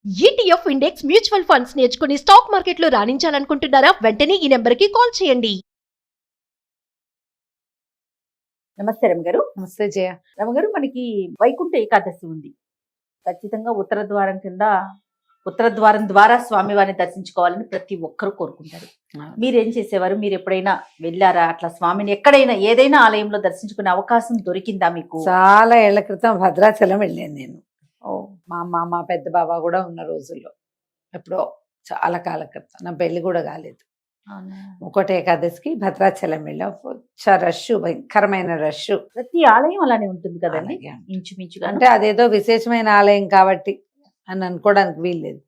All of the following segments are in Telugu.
ఈటీఎఫ్ ఇండెక్స్ మ్యూచువల్ ఫండ్స్ నేర్చుకుని స్టాక్ మార్కెట్లో రాణించాలనుకుంటున్నారా? వెంటనే ఈ నెంబర్కి కాల్ చేయండి. నమస్తే రమగారు. నమస్తే జయ. రమగారు, మనకి వైకుంఠ ఏకాదశి ఉంది. ఖచ్చితంగా ఉత్తర ద్వారం కింద ఉత్తర ద్వారం ద్వారా స్వామివారిని దర్శించుకోవాలని ప్రతి ఒక్కరూ కోరుకుంటారు. మీరేం చేసేవారు? మీరు ఎప్పుడైనా వెళ్ళారా అట్లా స్వామిని? ఎక్కడైనా ఏదైనా ఆలయంలో దర్శించుకునే అవకాశం దొరికిందా మీకు? చాలా ఏళ్ల క్రితం భద్రాచలం వెళ్ళాను నేను. మా అమ్మ మా పెద్ద బాబా కూడా ఉన్న రోజుల్లో, ఎప్పుడో చాలా కాలం క్రితం, నా పెళ్లి కూడా కాలేదు. ఒకటి ఏకాదశికి భద్రాచలం వెళ్ళాం. రష్, భయంకరమైన రష్. ప్రతి ఆలయం అలానే ఉంటుంది కదండి, ఇంచుమించుగా. అంటే అదేదో విశేషమైన ఆలయం కాబట్టి అని అనుకోవడానికి వీల్లేదు.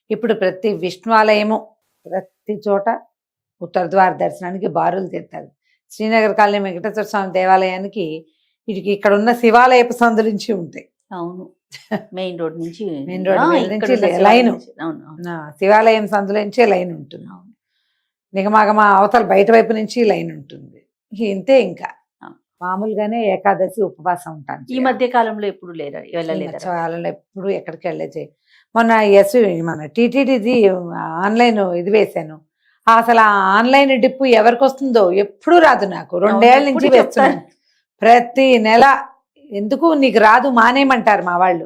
ఇప్పుడు ప్రతి విష్ణు ఆలయము ప్రతి చోట ఉత్తర ద్వార దర్శనానికి బారులు తీరుతారు. శ్రీనగర్ కాలనీ వెంకటేశ్వర స్వామి దేవాలయానికి ఇక్కడ ఉన్న శివాలయపు సందు నుంచి ఉంటాయి. అవును, మెయిన్ రోడ్ నుంచి లైన్, శివాలయం సందుల నుంచే లైన్ ఉంటుంది. నిగమాగమ అవతల బయట వైపు నుంచి లైన్ ఉంటుంది. ఇంతే. ఇంకా మామూలుగానే ఏకాదశి ఉపవాసం ఉంటాను. ఈ మధ్య కాలంలో ఎప్పుడు కాలంలో ఎప్పుడు ఎక్కడికి వెళ్ళే. మొన్న మన టీటీడీది ఆన్లైన్ ఇది వేశాను. అసలు ఆ ఆన్లైన్ డిప్పు ఎవరికి వస్తుందో ఎప్పుడు రాదు. నాకు 2 ఏళ్ల నుంచి వేస్తున్నాను. ప్రతి నెల ఎందుకు నీకు రాదు మానేయమంటారు మా వాళ్ళు.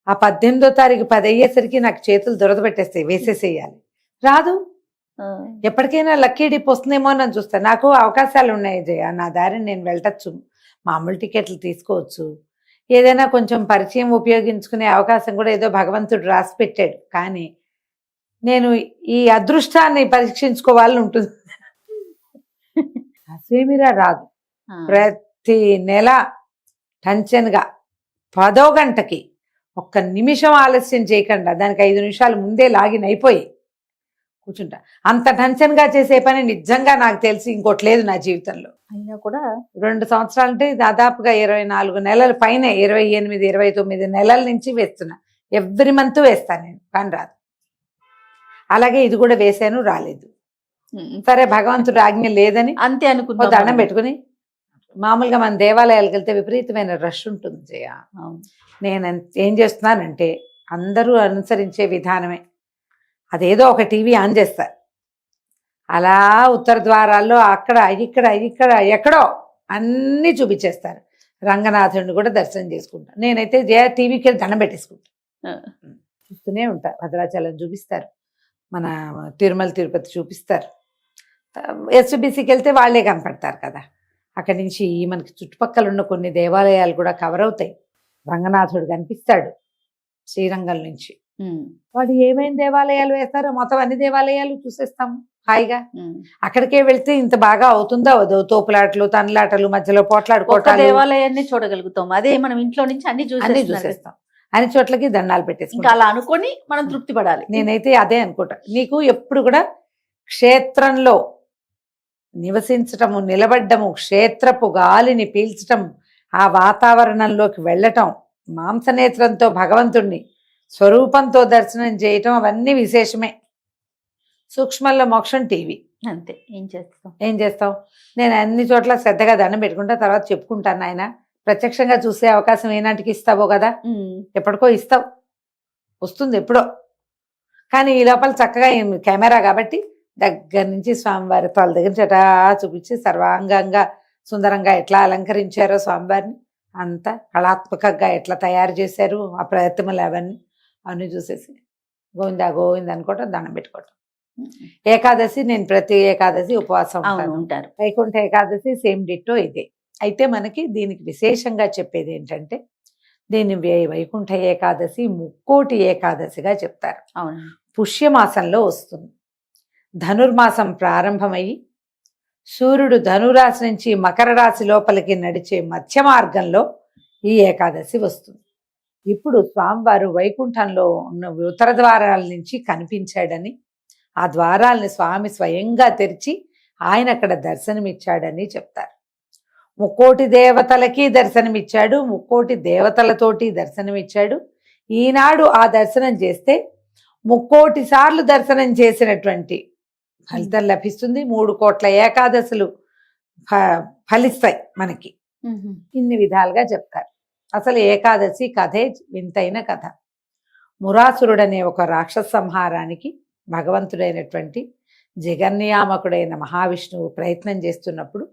ఆ 18వ తారీఖు 10 అయ్యేసరికి నాకు చేతులు దురద పెట్టేస్తాయి, వేసేసేయాలి. రాదు. ఎప్పటికైనా లక్కీ డిప్ వస్తుందేమో అని చూస్తాను. నాకు అవకాశాలు ఉన్నాయి జయ, నా దారిని నేను వెళ్ళటచ్చు. మామూలు టికెట్లు తీసుకోవచ్చు. ఏదైనా కొంచెం పరిచయం ఉపయోగించుకునే అవకాశం కూడా ఏదో భగవంతుడు రాసి పెట్టాడు. కానీ నేను ఈ అదృష్టాన్ని పరీక్షించుకోవాలని ఉంటుంది. అసేమిరా రాదు. ప్రతి నెల టెన్షన్గా 10వ గంటకి 1 నిమిషం ఆలస్యం చేయకుండా దానికి 5 నిమిషాలు ముందే లాగిన్ అయిపోయి కూర్చుంటా. అంత టెన్షన్గా చేసే పని నిజంగా నాకు తెలిసి ఇంకోటి లేదు నా జీవితంలో. అయినా కూడా 2 సంవత్సరాలు అంటే దాదాపుగా 24 నెలల పైన, 28, 29 నెలల నుంచి వేస్తున్నా. ఎవ్రీ మంత్ వేస్తాను నేను, కానీ రాదు. అలాగే ఇది కూడా వేసాను, రాలేదు. సరే, భగవంతుడు ఆజ్ఞ లేదని అంతే అనుకున్నా. దండం పెట్టుకుని మామూలుగా మన దేవాలయాలకు వెళ్తే విపరీతమైన రష్ ఉంటుంది జయ. నేను ఏం చేస్తున్నానంటే అందరూ అనుసరించే విధానమే. అదేదో ఒక టీవీ ఆన్ చేస్తా, అలా ఉత్తర ద్వారాల్లో అక్కడ ఇక్కడ ఎక్కడో అన్నీ చూపించేస్తారు. రంగనాథుడిని కూడా దర్శనం చేసుకుంటా. నేనైతే టీవీకి వెళ్ళి దండం పెట్టేసుకుంటా, చూస్తూనే ఉంటా. భద్రాచలం చూపిస్తారు, మన తిరుమల తిరుపతి చూపిస్తారు. ఎస్బీసీకి వెళ్తే వాళ్ళే కనపడతారు కదా. అక్కడి నుంచి మనకి చుట్టుపక్కల ఉన్న కొన్ని దేవాలయాలు కూడా కవర్ అవుతాయి. రంగనాథుడు కనిపిస్తాడు శ్రీరంగం నుంచి. వాడు ఏమేమి దేవాలయాలు వేస్తారో మొత్తం అన్ని దేవాలయాలు చూసేస్తాము హాయిగా. అక్కడికే వెళ్తే ఇంత బాగా అవుతుందో అవదో, తోపులాటలు, తనలాటలు, మధ్యలో పోట్లాడుకోవటాలు, దేవాలయాన్ని చూడగలుగుతాం. అదే మనం ఇంట్లో నుంచి అన్ని చూసేస్తాం. అన్ని చోట్లకి దండాలు పెట్టేసి అలా అనుకొని మనం తృప్తి పడాలి. నేనైతే అదే అనుకుంటా. నీకు ఎప్పుడు కూడా క్షేత్రంలో నివసించటము, నిలబడ్డము, క్షేత్రపు గాలిని పీల్చటం, ఆ వాతావరణంలోకి వెళ్ళటం, మాంసనేత్రంతో భగవంతుణ్ణి స్వరూపంతో దర్శనం చేయటం, అవన్నీ విశేషమే. సూక్ష్మంలో మోక్షం టీవీ. అంతే. ఏం చేస్తావు? నేను అన్ని చోట్ల శ్రద్ధగా దండం పెట్టుకుంటా, తర్వాత చెప్పుకుంటాను. ఆయన ప్రత్యక్షంగా చూసే అవకాశం ఏనాటికి ఇస్తావో కదా, ఎప్పటికో ఇస్తావు, వస్తుంది ఎప్పుడో. కానీ ఈ లోపల చక్కగా కెమెరా కాబట్టి దగ్గర నుంచి స్వామివారి తల దగ్గర చటా చూపించి సర్వాంగంగా సుందరంగా ఎట్లా అలంకరించారో స్వామివారిని, అంతా కళాత్మకంగా ఎట్లా తయారు చేశారు ఆ ప్రతిమలు, అవన్నీ చూసేసి గోవిందా గోవింద అనుకోవటం, దండం పెట్టుకోవటం. ఏకాదశి నేను ప్రతి ఏకాదశి ఉపవాసం ఉంటారు. వైకుంఠ ఏకాదశి సేమ్ డిట్టో ఇదే. అయితే మనకి దీనికి విశేషంగా చెప్పేది ఏంటంటే, దీన్ని వైకుంఠ ఏకాదశి ముక్కోటి ఏకాదశిగా చెప్తారు. పుష్యమాసంలో వస్తుంది. ధనుర్మాసం ప్రారంభమయ్యి సూర్యుడు ధనురాశి నుంచి మకర రాశి లోపలికి నడిచే మధ్య మార్గంలో ఈ ఏకాదశి వస్తుంది. ఇప్పుడు స్వామివారు వైకుంఠంలో ఉన్న ఉత్తర ద్వారాల నుంచి కనిపించాడని, ఆ ద్వారాలని స్వామి స్వయంగా తెరిచి ఆయన అక్కడ దర్శనమిచ్చాడని చెప్తారు. ముక్కోటి దేవతలకి దర్శనమిచ్చాడు, ముక్కోటి దేవతలతోటి దర్శనమిచ్చాడు. ఈనాడు ఆ దర్శనం చేస్తే 30 సార్లు దర్శనం చేసినటువంటి ఫలితం లభిస్తుంది. 3 కోట్ల ఏకాదశులు ఫలిస్తాయి మనకి. ఇన్ని విధాలుగా చెప్తారు. అసలు ఏకాదశి కథే వింతైన కథ. మురాసురుడనే ఒక రాక్షస సంహారానికి భగవంతుడైనటువంటి జగన్నియామకుడైన మహావిష్ణువు ప్రయత్నం చేస్తున్నప్పుడు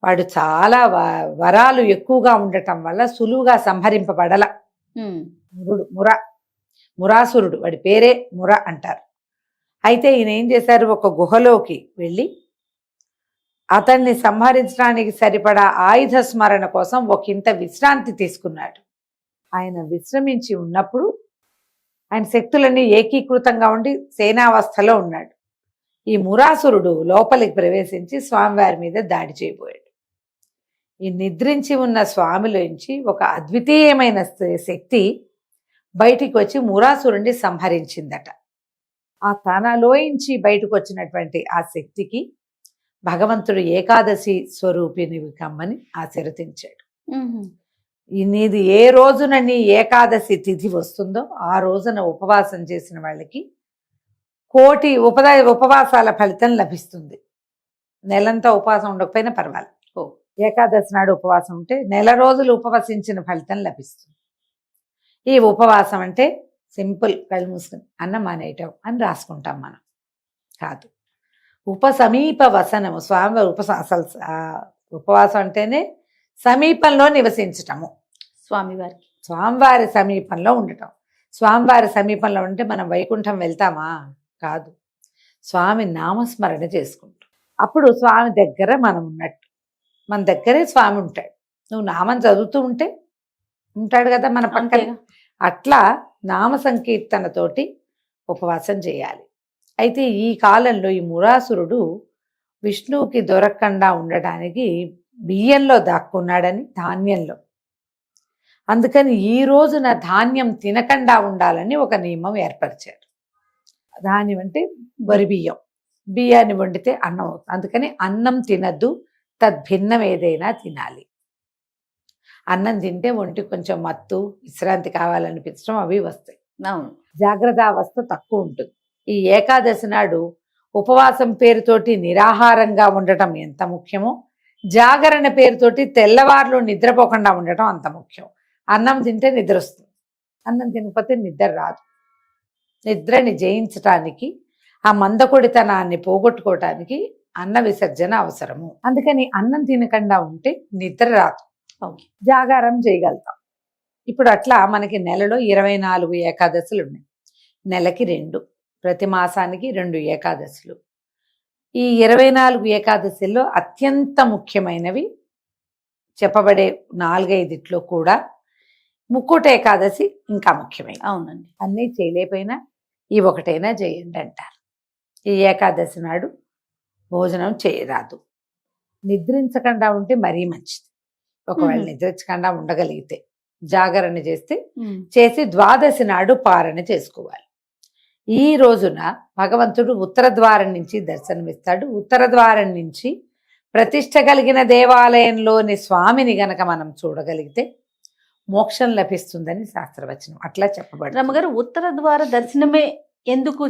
వాడు చాలా వరాలు ఎక్కువగా ఉండటం వల్ల సులువుగా సంహరింపబడల. మురాసురుడు, వాడి పేరే ముర అంటారు. అయితే ఈయన ఏం చేశారు, ఒక గుహలోకి వెళ్ళి అతన్ని సంహరించడానికి సరిపడా ఆయుధ స్మరణ కోసం ఒకంత విశ్రాంతి తీసుకున్నాడు. ఆయన విశ్రమించి ఉన్నప్పుడు ఆయన శక్తులన్నీ ఏకీకృతంగా ఉండి సేనావస్థలో ఉన్నాడు. ఈ మురాసురుడు లోపలికి ప్రవేశించి స్వామివారి మీద దాడి చేయబోయాడు. ఈ నిద్రించి ఉన్న స్వామిలోంచి ఒక అద్వితీయమైన శక్తి బయటికి వచ్చి మురాసురుడిని సంహరించిందట. ఆ తనలోంచి బయటకు వచ్చినటువంటి ఆ శక్తికి భగవంతుడు ఏకాదశి స్వరూపిణి కమ్మని ఆశీర్వదించాడు. నీది ఏ రోజున నీ ఏకాదశి తిథి వస్తుందో ఆ రోజున ఉపవాసం చేసిన వాళ్ళకి 1,000,000 ఉపవాసాల ఫలితం లభిస్తుంది. నెలంతా ఉపవాసం ఉండకపోయినా పర్వాలేదు. ఏకాదశి నాడు ఉపవాసం ఉంటే నెల రోజులు ఉపవసించిన ఫలితం లభిస్తుంది. ఈ ఉపవాసం అంటే సింపుల్, కళ్ళు మూసుకుని అన్నం మానేయటం అని రాసుకుంటాం మనం కాదు. ఉపసమీప వసనము, స్వామి అసలు ఉపవాసం అంటేనే సమీపంలో నివసించటము, స్వామివారి సమీపంలో ఉండటం. స్వామివారి సమీపంలో ఉంటే మనం వైకుంఠం వెళ్తామా? కాదు, స్వామి నామస్మరణ చేసుకుంటాం. అప్పుడు స్వామి దగ్గర మనం ఉన్నట్టు, మన దగ్గరే స్వామి ఉంటాడు. నువ్వు నామం చదువుతూ ఉంటే ఉంటాడు కదా మన పక్కన. అట్లా నామ సంకీర్తనతోటి ఉపవాసం చేయాలి. అయితే ఈ కాలంలో ఈ మురాసురుడు విష్ణువుకి దొరకకుండా ఉండడానికి బియ్యంలో దాక్కున్నాడని, ధాన్యంలో. అందుకని ఈ రోజున ధాన్యం తినకుండా ఉండాలని ఒక నియమం ఏర్పరిచారు. ధాన్యం అంటే వరి బియ్యం, బియ్యాన్ని వండితే అన్నం అవుతుంది. అందుకని అన్నం తినద్దు, తద్భిన్నం ఏదైనా తినాలి. అన్నం తింటే ఒంటికి కొంచెం మత్తు, విశ్రాంతి కావాలనిపించడం అవి వస్తాయి. జాగ్రత్త అవస్థ తక్కువ ఉంటుంది. ఈ ఏకాదశి నాడు ఉపవాసం పేరుతోటి నిరాహారంగా ఉండటం ఎంత ముఖ్యమో, జాగరణ పేరుతోటి తెల్లవారులు నిద్రపోకుండా ఉండటం అంత ముఖ్యం. అన్నం తింటే నిద్ర వస్తుంది, అన్నం తినకపోతే నిద్ర రాదు. నిద్రని జయించటానికి, ఆ మందకొడితనాన్ని పోగొట్టుకోవటానికి అన్న విసర్జన అవసరము. అందుకని అన్నం తినకుండా ఉంటే నిద్ర రాదు, జాగారం చేయగలుగుతాం. ఇప్పుడు అట్లా మనకి నెలలో 24 ఏకాదశులు ఉన్నాయి. నెలకి 2, ప్రతి మాసానికి 2 ఏకాదశులు. ఈ 24 ఏకాదశుల్లో అత్యంత ముఖ్యమైనవి చెప్పబడే 4-5 కూడా ముక్కోటి ఏకాదశి ఇంకా ముఖ్యమైన. అవునండి, అన్నీ చేయలేకపోయినా ఈ ఒకటైనా చేయండి అంటారు. ఈ ఏకాదశి నాడు భోజనం చేయరాదు. నిద్రించకుండా ఉంటే మరీ మంచిది. ఒకవేళ నిద్రించకుండా ఉండగలిగితే జాగరణ చేసి ద్వాదశి నాడు పారణ చేసుకోవాలి. ఈ రోజున భగవంతుడు ఉత్తర ద్వారం నుంచి దర్శనమిస్తాడు. ఉత్తర ద్వారం నుంచి ప్రతిష్ట కలిగిన దేవాలయంలోని స్వామిని గనక మనం చూడగలిగితే మోక్షం లభిస్తుందని శాస్త్రవచనం అట్లా చెప్పబడింది. రమ్మగారు, ఉత్తర ద్వార దర్శనమే ఎందుకు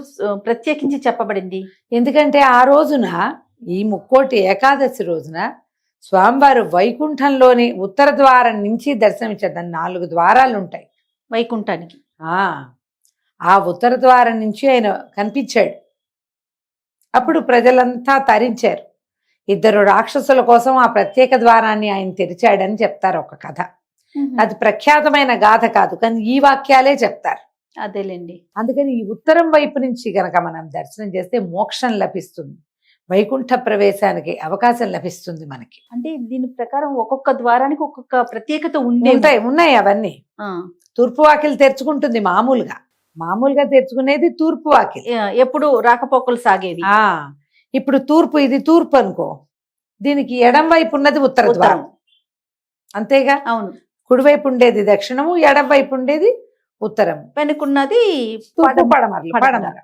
ప్రత్యేకించి చెప్పబడింది? ఎందుకంటే ఆ రోజున, ఈ ముక్కోటి ఏకాదశి రోజున స్వామివారు వైకుంఠంలోని ఉత్తర ద్వారం నుంచి దర్శనమిచ్చారు. దాన్ని 4 ద్వారాలు ఉంటాయి వైకుంఠానికి. ఆ ఉత్తర ద్వారం నుంచి ఆయన కనిపించాడు. అప్పుడు ప్రజలంతా తరించారు. 2 రాక్షసుల కోసం ఆ ప్రత్యేక ద్వారాన్ని ఆయన తెరిచాడని చెప్తారు ఒక కథ. అది ప్రఖ్యాతమైన గాథ కాదు, కానీ ఈ వాక్యాలే చెప్తారు. అదేలేండి. అందుకని ఈ ఉత్తరం వైపు నుంచి గనక మనం దర్శనం చేస్తే మోక్షం లభిస్తుంది, వైకుంఠ ప్రవేశానికి అవకాశం లభిస్తుంది మనకి. అంటే దీని ప్రకారం ఒక్కొక్క ద్వారానికి ఒక్కొక్క ప్రత్యేకత ఉన్నాయి. అవన్నీ తూర్పు వాకిలి తెరుచుకుంటుంది. మామూలుగా తెరుచుకునేది తూర్పు వాకిలి, ఎప్పుడు రాకపోకలు సాగేది. ఇప్పుడు ఇది తూర్పు అనుకో, దీనికి ఎడం వైపు ఉన్నది ఉత్తర ద్వారం, అంతేగా. అవును, కుడివైపు ఉండేది దక్షిణము, ఎడం వైపు ఉండేది ఉత్తరము, వెనుకున్నది పడమర.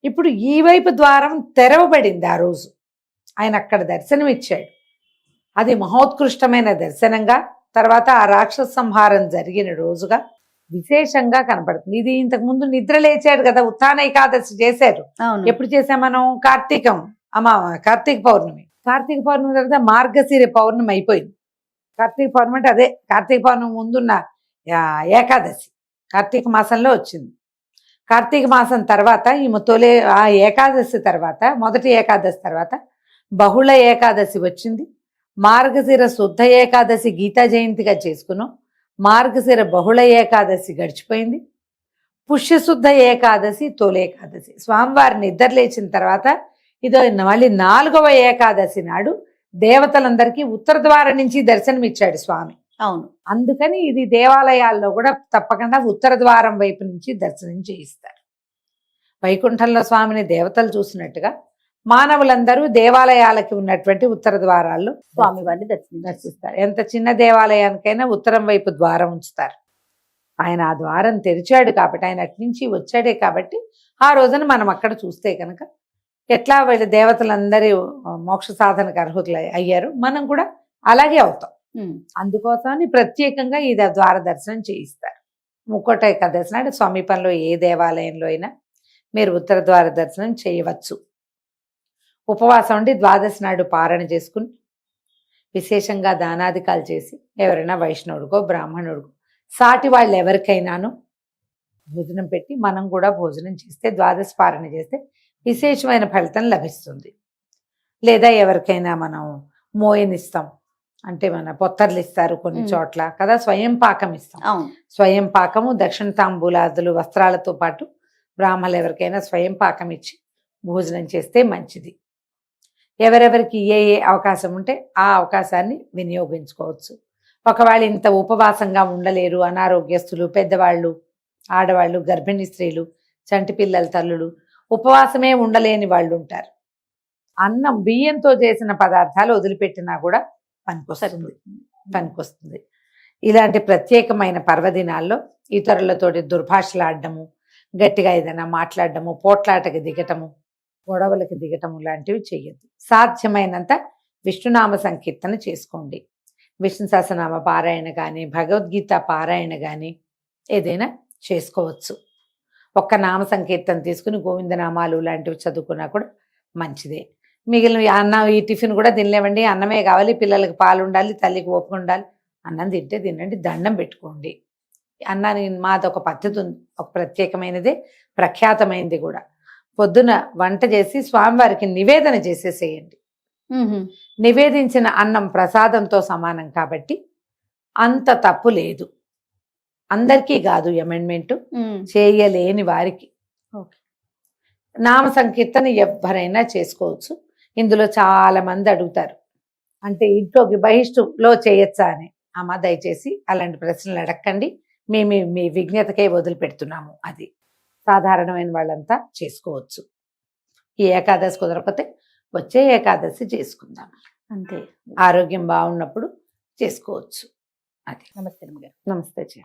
ఇప్పుడు ఈ వైపు ద్వారం తెరవబడింది. ఆ రోజు ఆయన అక్కడ దర్శనం ఇచ్చాడు. అది మహోత్కృష్టమైన దర్శనంగా, తర్వాత ఆ రాక్షస సంహారం జరిగిన రోజుగా విశేషంగా కనపడుతుంది. ఇది ఇంతకు ముందు నిద్ర లేచాడు కదా, ఉత్థాన ఏకాదశి చేశారు. ఎప్పుడు చేసాం మనం? కార్తీక పౌర్ణమి. కార్తీక పౌర్ణమి తర్వాత మార్గశిర పౌర్ణమి అయిపోయింది. కార్తీక పౌర్ణమి అంటే అదే కార్తీక పౌర్ణమి ముందున్న ఏకాదశి. కార్తీక మాసంలో వచ్చింది. కార్తీక మాసం తర్వాత తొలి ఆ ఏకాదశి తర్వాత, మొదటి ఏకాదశి తర్వాత బహుళ ఏకాదశి వచ్చింది. మార్గశిర శుద్ధ ఏకాదశి గీతా జయంతిగా చేసుకున్నాం. మార్గశిర బహుళ ఏకాదశి గడిచిపోయింది. పుష్యశుద్ధ ఏకాదశి తొలి ఏకాదశి. స్వామివారి నిద్ర లేచిన తర్వాత ఇదో మళ్ళీ 4వ ఏకాదశి నాడు దేవతలందరికీ ఉత్తర ద్వారం నుంచి దర్శనమిచ్చాడు స్వామి. అవును. అందుకని ఇది దేవాలయాల్లో కూడా తప్పకుండా ఉత్తర ద్వారం వైపు నుంచి దర్శనం చేయిస్తారు. వైకుంఠంలో స్వామిని దేవతలు చూసినట్టుగా మానవులందరూ దేవాలయాలకి ఉన్నటువంటి ఉత్తర ద్వారాల్లో స్వామివారిని దర్శిస్తారు. ఎంత చిన్న దేవాలయానికైనా ఉత్తరం వైపు ద్వారం ఉంచుతారు. ఆయన ఆ ద్వారం తెరిచాడు కాబట్టి, ఆయన అటు నుంచి వచ్చాడే కాబట్టి ఆ రోజున మనం అక్కడ చూస్తే కనుక ఎట్లా వీళ్ళ దేవతలందరూ మోక్ష సాధనకు అర్హులు అయ్యారు, మనం కూడా అలాగే అవుతాం. అందుకోసమని ప్రత్యేకంగా ఈ ద్వార దర్శనం చేయిస్తారు. ముక్కోట ఏకాదశి నాడు సమీపంలో ఏ దేవాలయంలో అయినా మీరు ఉత్తర ద్వార దర్శనం చేయవచ్చు. ఉపవాసం ఉండి ద్వాదశి నాడు పారణ చేసుకుని విశేషంగా దానాధికాలు చేసి ఎవరైనా వైష్ణవుడికో బ్రాహ్మణుడికో సాటి వాళ్ళు ఎవరికైనాను భోజనం పెట్టి మనం కూడా భోజనం చేస్తే, ద్వాదశి పారణ చేస్తే విశేషమైన ఫలితం లభిస్తుంది. లేదా ఎవరికైనా మనం మోయనిస్తాం, అంటే మన పొత్తర్లు ఇస్తారు కొన్ని చోట్ల కదా, స్వయం పాకం ఇస్తాం. స్వయం పాకము, దక్షిణ తాంబూలాదులు, వస్త్రాలతో పాటు బ్రాహ్మణులు ఎవరికైనా స్వయం పాకం ఇచ్చి భోజనం చేస్తే మంచిది. ఎవరెవరికి ఏ అవకాశం ఉంటే ఆ అవకాశాన్ని వినియోగించుకోవచ్చు. ఒకవేళ ఇంత ఉపవాసంగా ఉండలేరు, అనారోగ్యస్తులు, పెద్దవాళ్ళు, ఆడవాళ్ళు, గర్భిణీ స్త్రీలు, చంటి పిల్లల తల్లులు, ఉపవాసమే ఉండలేని వాళ్ళు ఉంటారు. అన్నం బియ్యంతో చేసిన పదార్థాలు వదిలిపెట్టినా కూడా పనికొస్తుంది. ఇలాంటి ప్రత్యేకమైన పర్వదినాల్లో ఇతరులతోటి దుర్భాషలాడడము, గట్టిగా ఏదైనా మాట్లాడడము, పోట్లాటకి దిగటము, గొడవలకి దిగటము లాంటివి చెయ్యొద్దు. సాధ్యమైనంత విష్ణునామ సంకీర్తన చేసుకోండి. విష్ణు సహస్రనామ పారాయణ కానీ, భగవద్గీత పారాయణ కానీ ఏదైనా చేసుకోవచ్చు. ఒక్క నామ సంకీర్తన తీసుకుని గోవిందనామాలు లాంటివి చదువుకున్నా కూడా మంచిదే. మిగిలిన అన్నం, ఈ టిఫిన్ కూడా తినలేమండి, అన్నమే కావాలి, పిల్లలకి పాలు ఉండాలి, తల్లికి ఓపిక ఉండాలి, అన్నం తింటే తినండి, దండం పెట్టుకోండి. అన్నాన్ని మాది ఒక పద్ధతి ఉంది, ఒక ప్రత్యేకమైనదే, ప్రఖ్యాతమైనది కూడా. పొద్దున వంట చేసి స్వామివారికి నివేదన చేసేసేయండి. నివేదించిన అన్నం ప్రసాదంతో సమానం కాబట్టి అంత తప్పు లేదు. అందరికీ కాదు అమెండ్మెంట్, చేయలేని వారికి. నామ సంకీర్తన ఎవరైనా చేసుకోవచ్చు. ఇందులో చాలా మంది అడుగుతారు, అంటే ఇంట్లోకి బహిష్టులో చేయొచ్చా అని. అమ్మ దయచేసి అలాంటి ప్రశ్నలు అడగండి, మేము మీ విజ్ఞతకే వదిలిపెడుతున్నాము. అది సాధారణమైన వాళ్ళంతా చేసుకోవచ్చు. ఈ ఏకాదశి కుదరకపోతే వచ్చే ఏకాదశి చేసుకుందాం, అంతే. ఆరోగ్యం బాగున్నప్పుడు చేసుకోవచ్చు. అది. నమస్తే. నమస్తే.